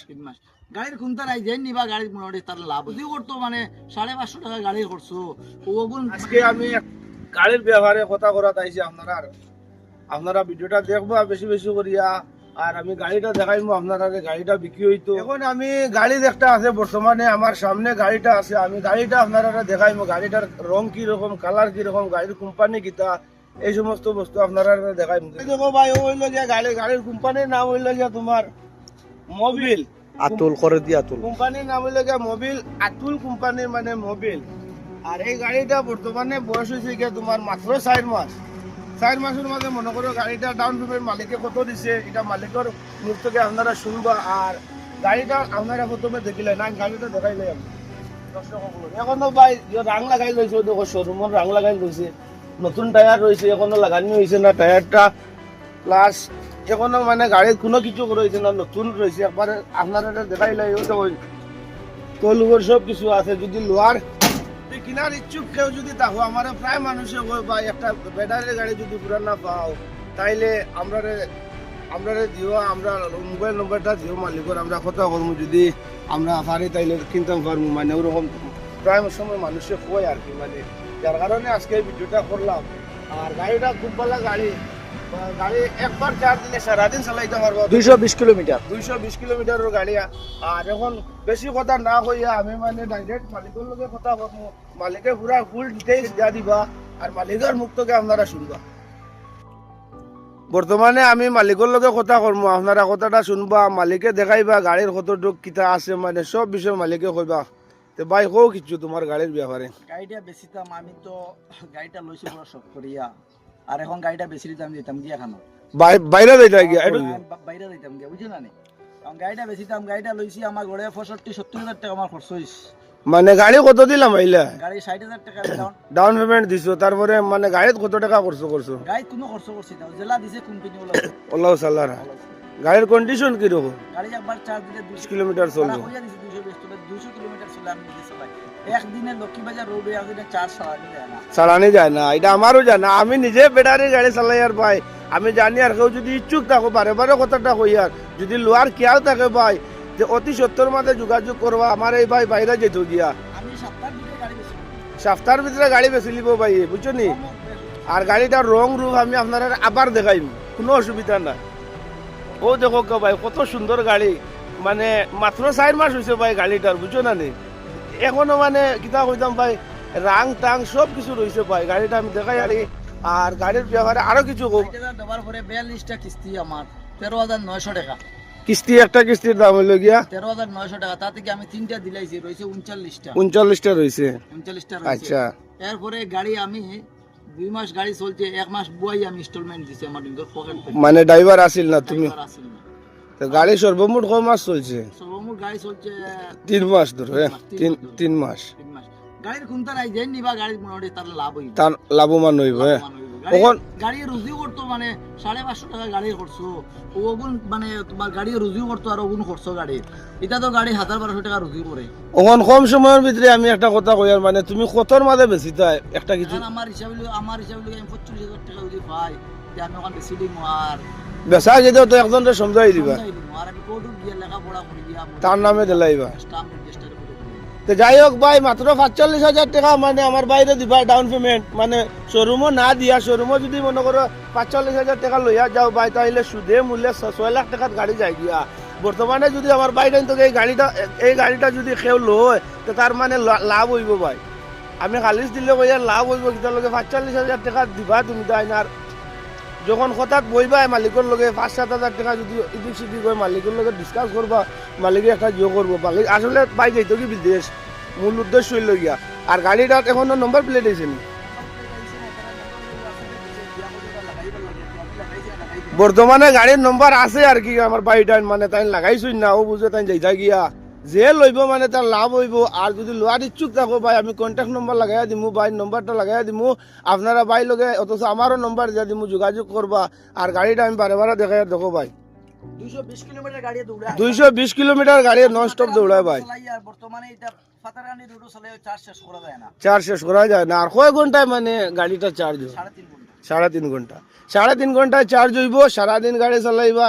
3 মাস গাড়ির কোনটা রাই দেন নিবা গাড়ির মোটামুটি তার লাভ যদি করতো মানে 550 টাকা গাড়ি করছো ওগুন আজকে আমি গাড়ির ব্যবহারে কথা করা চাইছি আপনারা ভিডিওটা দেখবা বেশি বেশি করিয়া আর আমি গাড়িটা দেখাইবো আপনারা গাড়িটা বিক্রি হইতো এখন আমি গাড়ি একটা আছে বর্তমানে আমার সামনে গাড়িটা আছে আমি গাড়িটা আপনারা দেখাইবো গাড়িটার রং কি রকম কালার কি রকম গাড়ির কোম্পানি কিতা এই সমস্ত বস্তু আপনারা দেখাইবো দেখো ভাই ও হইলো যে গাড়ির কোম্পানির নাম হইলো যে তোমার মোবিল আতুল করে দি আতুল কোম্পানির নাম হইলো যে মোবিল আতুল কোম্পানির মানে মোবিল আর এই গাড়িটা বর্তমানে বয়স হয়েছে গিয়ে তোমার মাত্র 4 মাসের মাঝে মনে করো গাড়িটা ডাউন পেমেন্ট মালিকে কত দিছে এটা মালিকের মুখ থেকে আপনারা শুনবা আর গাড়িটা আপনারা প্রথমে দেখিলে না গাড়িটা দেখাইলে এখনো ভাই রাং লাগাই লইছে দেখো শোরুমের রাং লাগাই লইছে নতুন টায়ার রয়েছে এখনো লাগানো হয়েছে না টায়ারটা প্লাস এখনো মানে গাড়ির কোনো কিছু রয়েছে না নতুন রয়েছে একবারে আপনারা দেখাইলে তলুগর সব কিছু আছে যদি লোয়ার কিনার ইচ্ছুক কেউ যদি থাকো আমার প্রায় মানুষে কয় ভাই একটা ব্যাটারি গাড়ি যদি পুরা না পাও তাইলে আমরা দিও আমরা মোবাইল নম্বরটা দিও মালিকের আমরা কথা করবো যদি আমরা পারি তাইলে কিনতাম পারবো মানে ওরকম প্রায় সময় মানুষে কয় আর কি মানে যার কারণে আজকে এই ভিডিওটা করলাম আর গাড়িটা খুব ভালো গাড়ি একবার চার্জ দিলে সারাদিন চালাইতে পারবো 220 কিলোমিটার 220 কিলোমিটারের গাড়ি আর এখন বেশি কথা না কইয়া আমি মানে ডাইরেক্ট মালিকের লগে কথা বলবো মালিকে পুরা ফুল ডিটেইলস দিয়া দিবা আর মালিকের মুখ থেকে আপনারা শুনবা বর্তমানে আমি মালিকের লগে কথা করবো আপনারা কথাটা শুনবা মালিকে দেখাইবা গাড়ির কতটুক কিতা আছে মানে সব বিষয় মালিকে কইবা তো ভাই কও কিছু তোমার গাড়ির ব্যাপারে গাড়িটা বেশি দাম আমি তো গাড়িটা লইছি বড় শখ করিয়া আর এখন গাড়িটা বেশি দাম দিতাম গিয়া খানো বাইরে যাইতা গিয়া বাইরে দিতাম গিয়া বুঝছো না কারণ গাড়িটা বেশি দাম গাড়িটা লইছি আমার গড়ে 65-70 হাজার টাকা আমার খরচ হইছে মানে গাড়ি কত দিলাম আইলা গাড়ি 60,000 টাকা ডাউন পেমেন্ট দিছো তারপরে মানে গাড়িত কত টাকা করছো গাড়ি কোনো খরচ করছি না জেলা দিছে কোম্পানি আল্লাহ সাল্লাহ গাড়ির কন্ডিশন কি রকম গাড়ি একবার চার্জ দিলে 20 কিলোমিটার চলবে কইয়া দিছে 220 কিলোমিটার চলে আমি দিছি ভাই একদিনে লক্ষ্মীবাজার রোডে একদিনে চার্জ চালানি যায় না এটা আমারও জানা আমি নিজে ব্যাটারি গাড়ি চালাই আর ভাই আমি জানি আর কেউ যদি ইচ্ছুক থাকো বারে বারে কথাটা কই আর যদি লোয়ার খেয়াল থাকে ভাই যে অতি সত্তর মাঝে যোগাযোগ করবা আমার এই ভাই বাইরে যেত গিয়া আমি সপ্তাহের ভিতরে গাড়ি বেশি লিব ভাই বুঝছো নি আর গাড়িটার রং রূপ আমি আপনারা আবার দেখাইব কোনো অসুবিধা নাই ও দেখো ভাই কত সুন্দর গাড়ি মানে মাত্র 4 মাস হয়েছে ভাই গাড়িটার বুঝছো না নি এখনো মানে কিতা কইতাম ভাই রাং টাং সব কিছু রয়েছে ভাই গাড়িটা আমি দেখাই আর গাড়ির ব্যাপারে আরো কিছু দেওয়ার পরে 42টা কিস্তি আমার 13,900 টাকা কিস্তি একটা কিস্তির দাম হইল গিয়া 13,900 টাকা তা থেকে আমি 3টা দিলাইছি রইছে 39টা 39টা রয়েছে 39টা আচ্ছা এরপরে গাড়ি আমি 2 মাস গাড়ি চলছে 1 মাস বুয়াই আমি ইনস্টলমেন্ট দিছি আমার নিজের পকেট থেকে মানে ড্রাইভার আসিল না তুমি তো গাড়ি সর্বমোট কয় মাস চলছে সর্বমোট গাড়ি চলছে 3 মাস ধরে 3 মাস গাড়ির কোনটা রাই দেন নিবা গাড়ি মোটামুটি তার লাভ হইবে তার লাভবান হইব এখন গাড়ি রুজিও করতো মানে 550 টাকা গাড়ি করছো ওগুন মানে তোমার গাড়ি রুজিও করতো আর ওগুন করছো গাড়ি এটা তো গাড়ি 1,000-1,200 টাকা রুজি করে ওখান কম সময়ের ভিতরে আমি একটা কথা কই আর মানে তুমি কতর মাঝে বেশি তাই একটা কিছু আমার হিসাবে আমি 45,000 টাকা যদি পাই যে আমি ওখান বেশি দিই আর বেচা যেতে তো একজনকে সমঝাই দিবা আর আমি কোর্টে গিয়ে লেখাপড়া করি গিয়া তার নামে দিলাইবা স্টাম্প রেজিস্টার করে তো যাই হোক ভাই মাত্র 45,000 টাকা মানে আমার বাইরে দিবা ডাউন পেমেন্ট মানে শোরুমও না দিয়া শোরুমও যদি মনে করো 45,000 টাকা লইয়া যাও ভাই তাহলে সুদে মূল্যে 6 লাখ টাকার গাড়ি যায় গিয়া বর্তমানে যদি আমার বাইরে থেকে এই গাড়িটা যদি কেউ লয় তো তার মানে লাভ হইব ভাই আমি খালিশ দিলে ভাইয়া লাভ হইব কিতার লগে 45,000 টাকা দিবা তুমি তাই না যখন হঠাৎ বইবা মালিকের লগে 5-7 হাজার টাকা যদি ইদিক সিদিক হয় মালিকের লগে ডিসকাস করবা মালিকে একটা জিও করবো মালিক আসলে পাই যাইতো কি বিদেশ মূল উদ্দেশ্য হইল গিয়া আর গাড়িটার এখনো নম্বর প্লেট হয়েছে নি বর্তমানে গাড়ির নম্বর আছে আর কি আমার বাড়িটা মানে তাই লাগাইছই না ও বুঝে তাই যাইতা গিয়া যে লইব মানে তার লাভ হইব আর যদি লোয়ার ইচ্ছুক থাকো ভাই আমি কন্ট্যাক্ট নম্বর লাগাই দিমু ভাই নম্বরটা লাগাই দিমু আপনারা ভাই লগে অথচ আমারও নম্বর দিয়ে দিমু যোগাযোগ করবা আর গাড়িটা আমি বারে বারে দেখাই দেখো ভাই 220 কিলোমিটার গাড়ি দৌড়ায় 220 কিলোমিটার গাড়ি নন স্টপ দৌড়ায় ভাই বর্তমানে এটা ফাতারানি রোড চলে চার্জ শেষ করা যায় না আর কয় ঘন্টায় মানে গাড়িটা চার্জ হয় 3.5 ঘন্টা 3.5 ঘন্টায় চার্জ হইব সারাদিন গাড়ি চালাইবা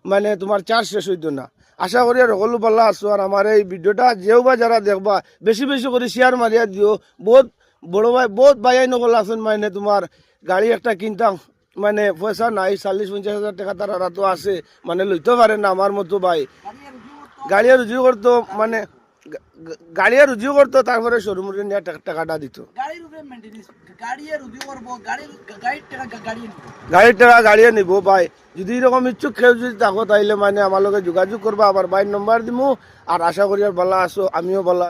মানে তোমার চার্জ শেষ হইতো না আশা করি আর সকলো ভালো আছো। আর আমার এই ভিডিওটা যেও বা যারা দেখবা বেশি বেশি করে শেয়ার মারিয়া দিও। বহুত বড় ভাই বহুত ভাই নকল আছেন, মানে তোমার গাড়ি একটা কিনতাম, মানে পয়সা নাই, 40-50 হাজার টাকা তারা তো আছে, মানে লইতে পারে না আমার মতো ভাই। গাড়ি রুজু করতো, মানে গাড়ি রুজু করতো, তারপরে শোরুম নিয়ে টাকাটা দিত। গাড়ির উপরে মেইনটেনেন্স, গাড়ি রুজু করবো, গাড়ির টাকা গাড়ি নিব। গাড়ির টাকা গাড়িয়ে নিব ভাই। যদি এরকম ইচ্ছুক কেউ যদি থাকো তাইলে মানে আমার লগে যোগাযোগ করবা, আমার ভাইয়ের নম্বর দিমু। আর আশা করি আর ভালো আছো, আমিও ভালো।